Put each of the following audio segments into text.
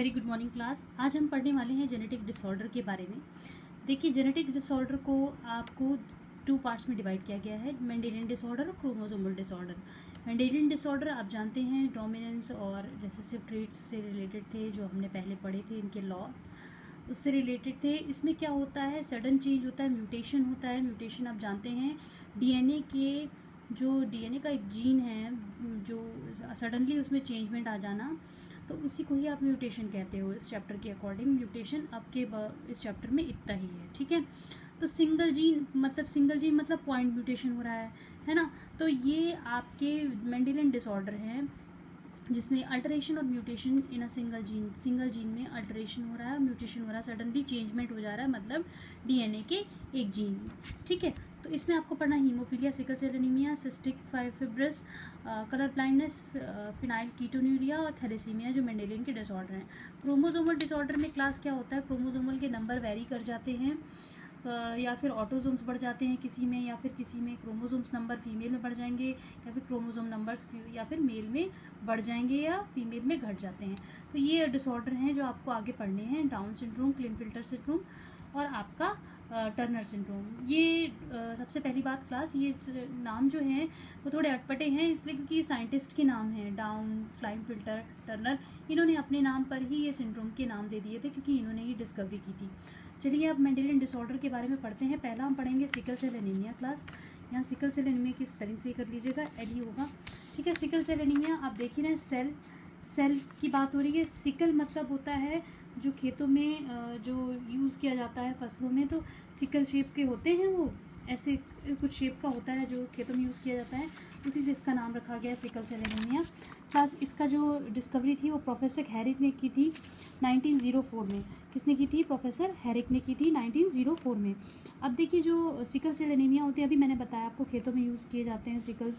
Very good morning class. आज हम पढ़ने वाले हैं जेनेटिक डिसऑर्डर के बारे में। देखिए, जेनेटिक डिसऑर्डर को आपको 2 पार्ट्स में डिवाइड किया गया है, मेंडेलियन डिसऑर्डर और क्रोमोसोमल डिसऑर्डर। मेंडेलियन डिसऑर्डर आप जानते हैं डोमिनेंस और रिसेसिव ट्रेट्स से रिलेटेड थे, जो हमने पहले पढ़े थे, इनके लॉ उससे रिलेटेड थे। इसमें क्या होता है, सडन चेंज होता है, म्यूटेशन होता है। म्यूटेशन आप जानते हैं डीएनए का एक जीन है, जो सडनली उसमें चेंजमेंट आ जाना, तो उसी को ही आप म्यूटेशन कहते हो। इस चैप्टर के अकॉर्डिंग म्यूटेशन आपके इस चैप्टर में इतना ही है, ठीक है। तो सिंगल जीन मतलब पॉइंट म्यूटेशन हो रहा है ना। तो ये आपके मेंडेलियन डिसऑर्डर हैं, जिसमें अल्टरेशन और mutation in a single gene में अल्टरेशन हो रहा है, म्यूटेशन हो रहा है, सडनली चेंजमेंट हो जा रहा है, मतलब डीएनए के एक जीन में, ठीक है। तो इसमें आपको पढ़ना haemophilia, sickle cell anaemia, cystic fibrous, colour blindness, phenylketonuria और थैलेसीमिया, जो मेंडेलियन के डिसऑर्डर हैं। क्रोमोसोमल डिसऑर्डर में क्लास क्या होता है, क्रोमोसोमल के नंबर वेरी कर जाते हैं, या फिर ऑटोसोम्स बढ़ जाते हैं किसी में, या फिर किसी में क्रोमोसोम्स नंबर फीमेल में बढ़ जाएंगे, या फिर क्रोमोसोम नंबर्स या फिर मेल में बढ़ जाएंगे या फीमेल में घट जाते हैं। तो ये डिसऑर्डर हैं जो आपको आगे पढ़ने हैं, डाउन सिंड्रोम, क्लिनफिल्टर सिंड्रोम और आपका टर्नर सिंड्रोम। ये सबसे पहली बात क्लास, ये नाम जो हैं वो थोड़े अटपटे हैं, इसलिए क्योंकि साइंटिस्ट के नाम हैं, डाउन, क्लाइनफिल्टर, टर्नर। इन्होंने अपने नाम पर ही ये सिंड्रोम के नाम दे दिए थे, क्योंकि इन्होंने ये डिस्कवरी की थी। चलिए अब मेंडेलियन डिसऑर्डर के बारे में पढ़ते हैं। पहला हम पढ़ेंगे सिकल सेल एनीमिया क्लास। यहाँ सिकल सेल एनीमिया की स्पेलिंग से ही कर लीजिएगा, एल ही होगा, ठीक है। सिकल सेल एनीमिया आप देख ही रहे हैं, सेल की बात हो रही है। सिकल मतलब होता है जो खेतों में जो यूज़ किया जाता है फसलों में, तो सिकल शेप के होते हैं, वो ऐसे कुछ शेप का होता है जो खेतों में यूज़ किया जाता है, उसी से इसका नाम रखा गया सिकल सेल एनीमिया। प्लस इसका जो डिस्कवरी थी वो प्रोफेसर हैरिक ने की थी 1904 में। किसने की थी? प्रोफेसर हैरिक ने की थी 1904 में। अब देखिए, जो सिकल सेल एनीमिया होते हैं, अभी मैंने बताया आपको खेतों में यूज़ किए जाते हैं सिकल,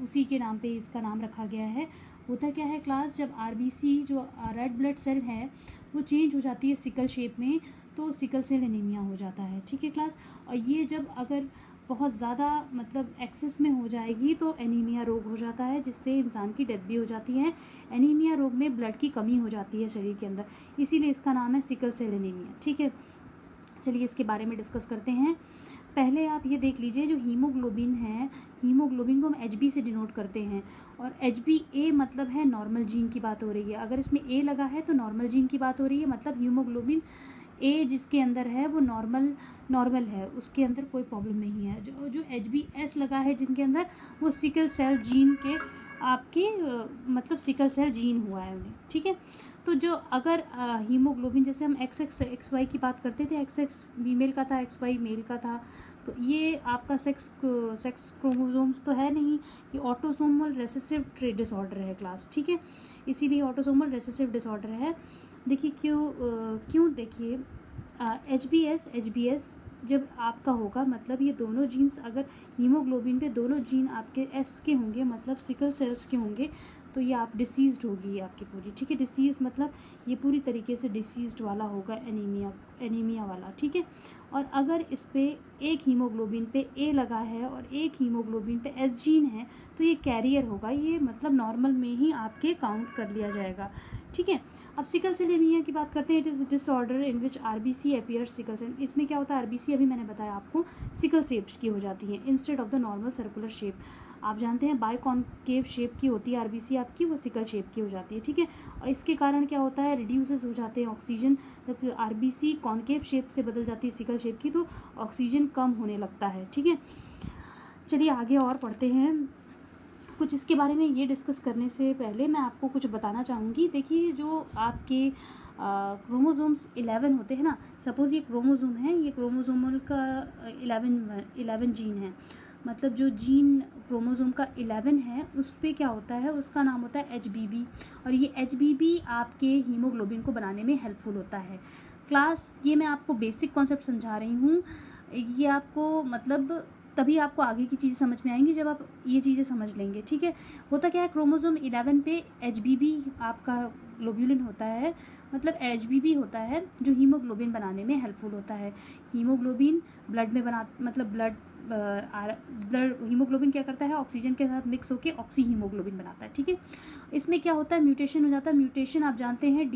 उसी के नाम पे इसका नाम रखा गया है। होता क्या है क्लास, जब आरबीसी जो रेड ब्लड सेल है वो चेंज हो जाती है सिकल शेप में, तो सिकल सेल एनीमिया हो जाता है, ठीक है क्लास। और ये जब अगर बहुत ज़्यादा मतलब एक्सेस में हो जाएगी तो एनीमिया रोग हो जाता है, जिससे इंसान की डेथ भी हो जाती है। एनीमिया रोग में ब्लड की कमी हो जाती है शरीर के अंदर, इसीलिए इसका नाम है सिकल सेल एनीमिया, ठीक है। चलिए इसके बारे में डिस्कस करते हैं। पहले आप ये देख लीजिए, जो हीमोग्लोबिन है, हीमोग्लोबिन को हम एचबी से डिनोट करते हैं, और एचबी ए मतलब है नॉर्मल जीन की बात हो रही है। अगर इसमें ए लगा है तो नॉर्मल जीन की बात हो रही है, मतलब हीमोग्लोबिन ए जिसके अंदर है वो नॉर्मल है, उसके अंदर कोई प्रॉब्लम नहीं है। जो एचबीएस लगा है जिनके अंदर, वो सिकल सेल जीन के आपके मतलब सिकल सेल जीन हुआ है उन्हें, ठीक है। तो जो अगर हीमोग्लोबिन, जैसे हम XY की बात करते थे, XX फीमेल का था, XY मेल का था, तो ये आपका सेक्स क्रोमोसोम्स तो है नहीं, ये ऑटोसोमल रेसेसिव ट्रेट डिसऑर्डर है क्लास, ठीक है। इसीलिए ऑटोसोमल रेसेसिव डिसऑर्डर है। देखिए क्यों देखिए, एचबीएस जब आपका होगा, मतलब ये दोनों जीन्स, अगर हीमोग्लोबिन पे दोनों जीन आपके एस के होंगे, मतलब सिकल सेल्स के होंगे, तो ये आप डिसीज्ड होगी ये आपकी पूरी, ठीक है। डिसीज मतलब ये पूरी तरीके से डिसीज्ड वाला होगा, एनीमिया वाला, ठीक है। और अगर इस पे एक हीमोग्लोबिन पे ए लगा है और एक हीमोग्लोबिन पे एस जीन है, तो ये कैरियर होगा, ये मतलब नॉर्मल में ही आपके काउंट कर लिया जाएगा, ठीक है। अब सिकल सेल एनीमिया की बात करते हैं। It is disorder in which RBC appears sickle cell. इसमें क्या होता है, आरबीसी अभी मैंने बताया आपको सिकल शेप की हो जाती है instead of the normal circular shape. आप जानते हैं बाइकॉन्केव शेप की होती है आरबीसी आपकी, वो सिकल शेप की हो जाती है, ठीक है। और इसके कारण क्या होता है, रिड्यूसेस हो जाते हैं ऑक्सीजन। जब आरबीसी कॉन्केव शेप से बदल जाती है सिकल शेप की, तो ऑक्सीजन कम होने लगता है, ठीक है। चलिए आगे और पढ़ते हैं। कुछ इसके बारे में ये डिस्कस करने से पहले मैं आपको कुछ बताना चाहूँगी। देखिए, जो आपके क्रोमोसोम्स 11 होते हैं ना, सपोज़ ये क्रोमोसोम है, ये क्रोमोसोमल का 11 जीन है, मतलब जो जीन क्रोमोसोम का 11 है उस पर क्या होता है, उसका नाम होता है HBB, और ये HBB आपके हीमोग्लोबिन को बनाने में हेल्पफुल होता है क्लास। ये मैं आपको बेसिक कॉन्सेप्ट समझा रही हूँ, ये आपको मतलब तभी आपको आगे की चीज़ें समझ में आएंगी जब आप ये चीज़ें समझ लेंगे, ठीक है। होता क्या है, क्रोमोसोम 11 पे HBB आपका ग्लोब्यूलिन होता है, मतलब HBB होता है जो हीमोग्लोबिन बनाने में हेल्पफुल होता है। हीमोग्लोबिन ब्लड में मतलब ब्लड हीमोग्लोबिन क्या करता है, ऑक्सीजन के साथ मिक्स होकर ऑक्सी हीमोग्लोबिन बनाता है, ठीक है। इसमें क्या होता है, म्यूटेशन हो जाता है। म्यूटेशन आप जानते हैं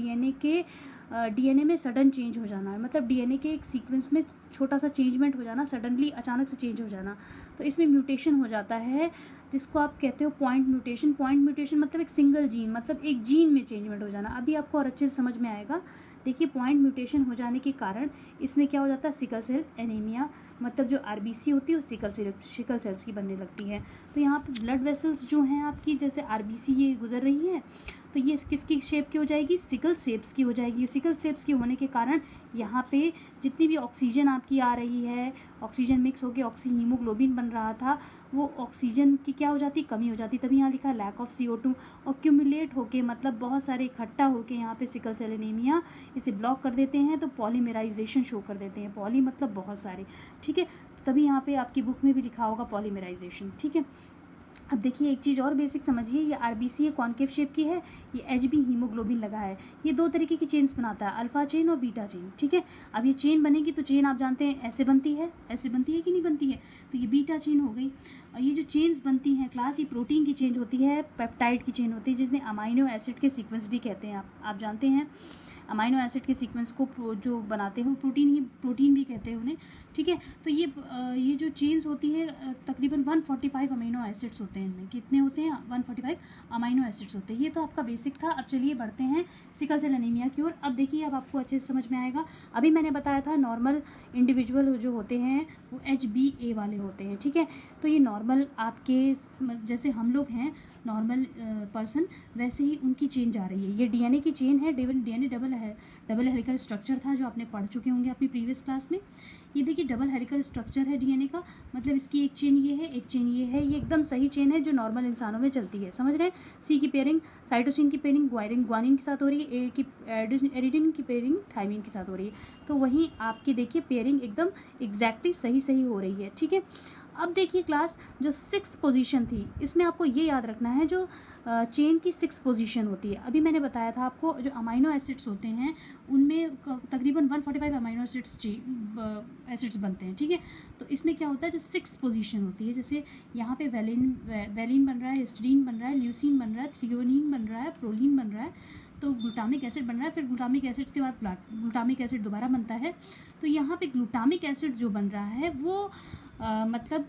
डीएनए में सडन चेंज हो जाना है, मतलब डीएनए के एक सीक्वेंस में छोटा सा चेंजमेंट हो जाना, सडनली अचानक से चेंज हो जाना, तो इसमें म्यूटेशन हो जाता है, जिसको आप कहते हो पॉइंट म्यूटेशन। पॉइंट म्यूटेशन मतलब एक सिंगल जीन, मतलब एक जीन में चेंजमेंट हो जाना। अभी आपको और अच्छे से समझ में आएगा। देखिए, पॉइंट म्यूटेशन हो जाने के कारण इसमें क्या हो जाता है, सिकल सेल एनीमिया, मतलब जो आरबीसी होती है वो सिकल सेल्स की बनने लगती है। तो यहाँ पे ब्लड वेसल्स जो हैं आपकी, जैसे आरबीसी ये गुजर रही है, तो ये किसकी शेप की हो जाएगी, सिकल सेप्स की हो जाएगी। सिकल सेप्स की होने के कारण यहाँ पे जितनी भी ऑक्सीजन आपकी आ रही है, ऑक्सीजन मिक्स होकर ऑक्सी हीमोग्लोबिन बन रहा था, वो ऑक्सीजन की क्या हो जाती, कमी हो जाती। तभी यहाँ लिखा लैक ऑफ CO2, और क्यूमुलेट होके, मतलब बहुत सारे इकट्ठा होके यहाँ पे सिकल सेल एनीमिया इसे ब्लॉक कर देते हैं, तो पॉलीमेराइजेशन शो कर देते हैं। पॉली मतलब बहुत सारे, ठीक है। तभी यहाँ पे आपकी बुक में भी लिखा होगा पॉलीमेराइजेशन, ठीक है। अब देखिए, एक चीज़ और बेसिक समझिए, ये आरबीसी ये कॉन्केव शेप की है, ये HB हीमोग्लोबिन लगा है। ये दो तरीके की चेन्स बनाता है, अल्फा चेन और बीटा चेन, ठीक है। अब ये चेन बनेगी तो चेन आप जानते हैं ऐसे बनती है कि नहीं बनती है, तो ये बीटा चेन हो गई। और ये जो चेन्स बनती हैं क्लास, ये प्रोटीन की चेन होती है, पेप्टाइड की चेन होती है, जिसने अमाइनो एसिड के सीक्वेंस भी कहते हैं। आप जानते हैं अमाइनो एसिड के सीक्वेंस को जो बनाते हैं वो प्रोटीन भी कहते हैं उन्हें, ठीक है। तो ये जो चेन्स होती है, तकरीबन 145 अमीनो एसिड्स होते हैं। इनमें कितने होते हैं, 145 अमीनो एसिड्स होते हैं। ये तो आपका बेसिक था। अब चलिए बढ़ते हैं सिकल सेल एनीमिया की ओर। अब देखिए, अब आपको अच्छे से समझ में आएगा। अभी मैंने बताया था नॉर्मल इंडिविजुअल जो होते हैं वो HbA वाले होते हैं, ठीक है। तो ये नॉर्मल आपके, जैसे हम लोग हैं नॉर्मल पर्सन, वैसे ही उनकी चेन जा रही है। ये डीएनए की चेन है, डीएनए डबल हेलिकल स्ट्रक्चर था जो आपने पढ़ चुके होंगे अपनी प्रीवियस क्लास में। ये देखिए डबल हेलिकल स्ट्रक्चर है डीएनए का, मतलब इसकी एक चेन ये है, एक चेन ये है। ये एकदम सही चेन है जो नॉर्मल इंसानों में चलती है, समझ रहे हैं। सी की पेयरिंग साइटोसिन की पेयरिंग ग्वानिन के साथ हो रही है, ए की एडिनिन की पेयरिंग थाइमिन के साथ हो रही है। तो वहीं आपकी देखिए पेयरिंग एकदम एग्जैक्टली सही हो रही है, ठीक है। अब देखिए क्लास, जो 6th पोजीशन थी, इसमें आपको ये याद रखना है जो चेन की 6th पोजीशन होती है। अभी मैंने बताया था आपको जो अमाइनो एसिड्स होते हैं उनमें तकरीबन 145 अमाइनो एसिड्स बनते हैं, ठीक है। तो इसमें क्या होता है, जो 6th पोजीशन होती है, जैसे यहाँ पे वैलिन बन रहा है, हिस्टीडीन बन रहा है, ल्यूसीन बन रहा है, थ्रियोनिन बन रहा है, प्रोलीन बन रहा है, तो ग्लूटामिक एसिड बन रहा है। फिर ग्लूटामिक एसिड के बाद ग्लूटामिक एसिड दोबारा बनता है। तो यहाँ पे ग्लूटामिक एसिड जो बन रहा है वो मतलब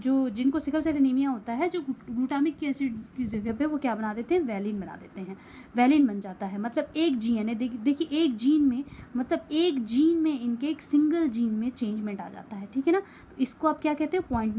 जो जिनको सिकल सेल एनीमिया होता है, जो ग्लूटामिक एसिड की जगह पे वो क्या बना देते हैं, वैलिन बना देते हैं। वैलिन बन जाता है, मतलब एक जीन है, देखिए एक जीन में, मतलब एक जीन में इनके एक सिंगल जीन में चेंजमेंट आ जाता है, ठीक है ना। तो इसको आप क्या कहते हो, पॉइंट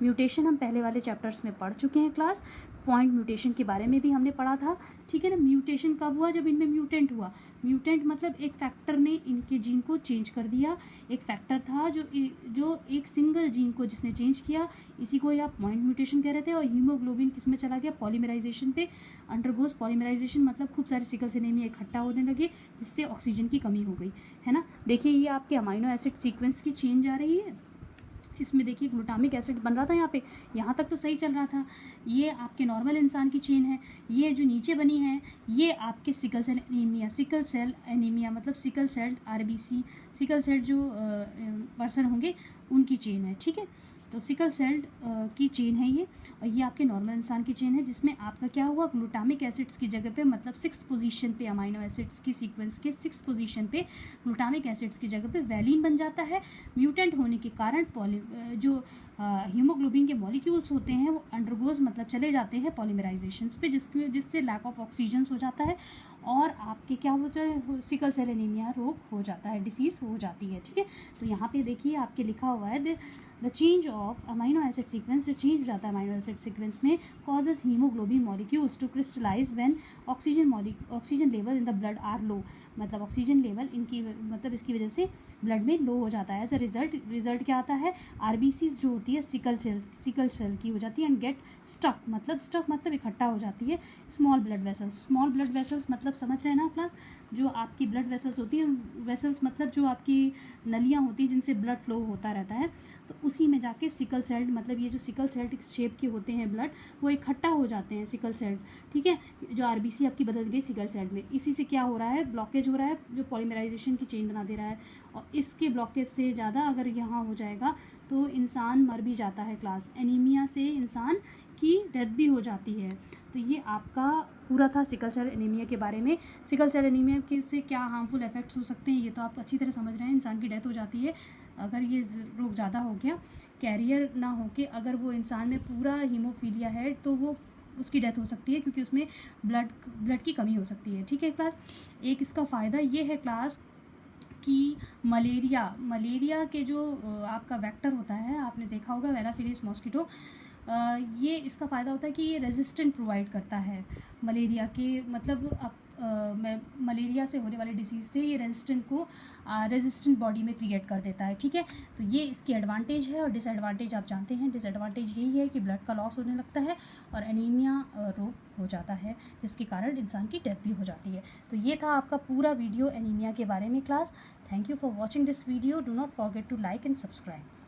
म्यूटेशन हम पहले वाले चैप्टर्स में पढ़ चुके हैं क्लास। पॉइंट म्यूटेशन के बारे में भी हमने पढ़ा था, ठीक है ना। म्यूटेशन कब हुआ, जब इनमें म्यूटेंट हुआ। म्यूटेंट मतलब एक फैक्टर ने इनके जीन को चेंज कर दिया। एक फैक्टर था जो एक सिंगल जीन को जिसने चेंज किया, इसी को आप पॉइंट म्यूटेशन कह रहे थे। और हीमोग्लोबिन किस में चला गया, पॉलीमराइजेशन पे अंडरगोज पॉलीमराइजेशन, मतलब खूब सारे सिकल सेल एनीमिया इकट्ठा होने लगे, जिससे ऑक्सीजन की कमी हो गई, है ना। देखिए ये आपके अमाइनो एसिड सीक्वेंस की चेंज आ रही है। इसमें देखिए ग्लूटामिक एसिड बन रहा था यहाँ तक तो सही चल रहा था। ये आपके नॉर्मल इंसान की चेन है। ये जो नीचे बनी है ये आपके सिकल सेल एनीमिया मतलब sickle cell RBC, sickle cell जो पर्सन होंगे उनकी चेन है, ठीक है। तो सिकल सेल की चेन है ये, और ये आपके नॉर्मल इंसान की चेन है, जिसमें आपका क्या हुआ, ग्लूटामिक एसिड्स की जगह पे, मतलब 6th पोजीशन पे अमाइनो एसिड्स की सीक्वेंस के 6th पोजीशन पे ग्लूटामिक एसिड्स की जगह पे वैलिन बन जाता है। म्यूटेंट होने के कारण जो हीमोग्लोबिन के मॉलिक्यूल्स होते हैं वो अंडरगोज मतलब चले जाते हैं पॉलीमराइजेशन पे, जिससे लैक ऑफ ऑक्सीजन हो जाता है और आपके क्या होता है, सिकल सेल एनीमिया रोग हो जाता है, डिसीज़ हो जाती है, ठीक है। तो यहाँ पे देखिए आपके लिखा हुआ है the change of amino acid sequence, जो चेंज हो जाता है अमाइनो एसिड सीक्वेंस में, causes haemoglobin molecules to crystallise when oxygen level in the blood are low, मतलब ऑक्सीजन लेवल इनकी मतलब इसकी वजह से ब्लड में लो हो जाता है। एज अ रिजल्ट क्या आता है, आरबीसी जो होती है सिकल सेल की हो जाती है, एंड गेट स्टक मतलब इकट्ठा हो जाती है स्मॉल ब्लड वेसल्स मतलब समझ रहे हैं ना क्लास। जो आपकी ब्लड वेसल्स होती हैं, वेसल्स मतलब जो आपकी नलियाँ होती हैं जिनसे ब्लड फ्लो होता रहता है, तो उसी में जाके सिकल सेल्ड, मतलब ये जो सिकल सेल्ड शेप के होते हैं ब्लड, वो इकट्ठा हो जाते हैं सिकल सेल्ड, ठीक है। जो आरबीसी आपकी बदल गई सिकल सेल्ड में, इसी से क्या हो रहा है, ब्लॉकेज हो रहा है जो पॉलीमराइजेशन की चेन बना दे रहा है। और इसके ब्लॉकेज से ज़्यादा अगर यहाँ हो जाएगा तो इंसान मर भी जाता है क्लास। एनीमिया से इंसान की डेथ भी हो जाती है। तो ये आपका पूरा था सिकल सेल एनीमिया के बारे में। सिकल सेल एनीमिया के से क्या हार्मफुल इफेक्ट्स हो सकते हैं ये तो आप अच्छी तरह समझ रहे हैं। इंसान की डेथ हो जाती है अगर ये रोग ज़्यादा हो गया, कैरियर ना होके अगर वो इंसान में पूरा हीमोफीलिया है तो वो उसकी डेथ हो सकती है, क्योंकि उसमें ब्लड की कमी हो सकती है, ठीक है क्लास। एक इसका फ़ायदा ये है क्लास कि मलेरिया के जो आपका वेक्टर होता है, आपने देखा होगा एनाफिलिस मॉस्किटो, ये इसका फ़ायदा होता है कि ये रेजिस्टेंट प्रोवाइड करता है मलेरिया के, मतलब मलेरिया से होने वाले डिसीज़ से ये रेजिस्टेंट बॉडी में क्रिएट कर देता है, ठीक है। तो ये इसकी एडवांटेज है। और डिसएडवांटेज आप जानते हैं, डिसएडवांटेज यही है कि ब्लड का लॉस होने लगता है और एनीमिया रोग हो जाता है, जिसके कारण इंसान की डेथ भी हो जाती है। तो ये था आपका पूरा वीडियो एनीमिया के बारे में class. Thank you for watching this video. Do not forget to like and subscribe.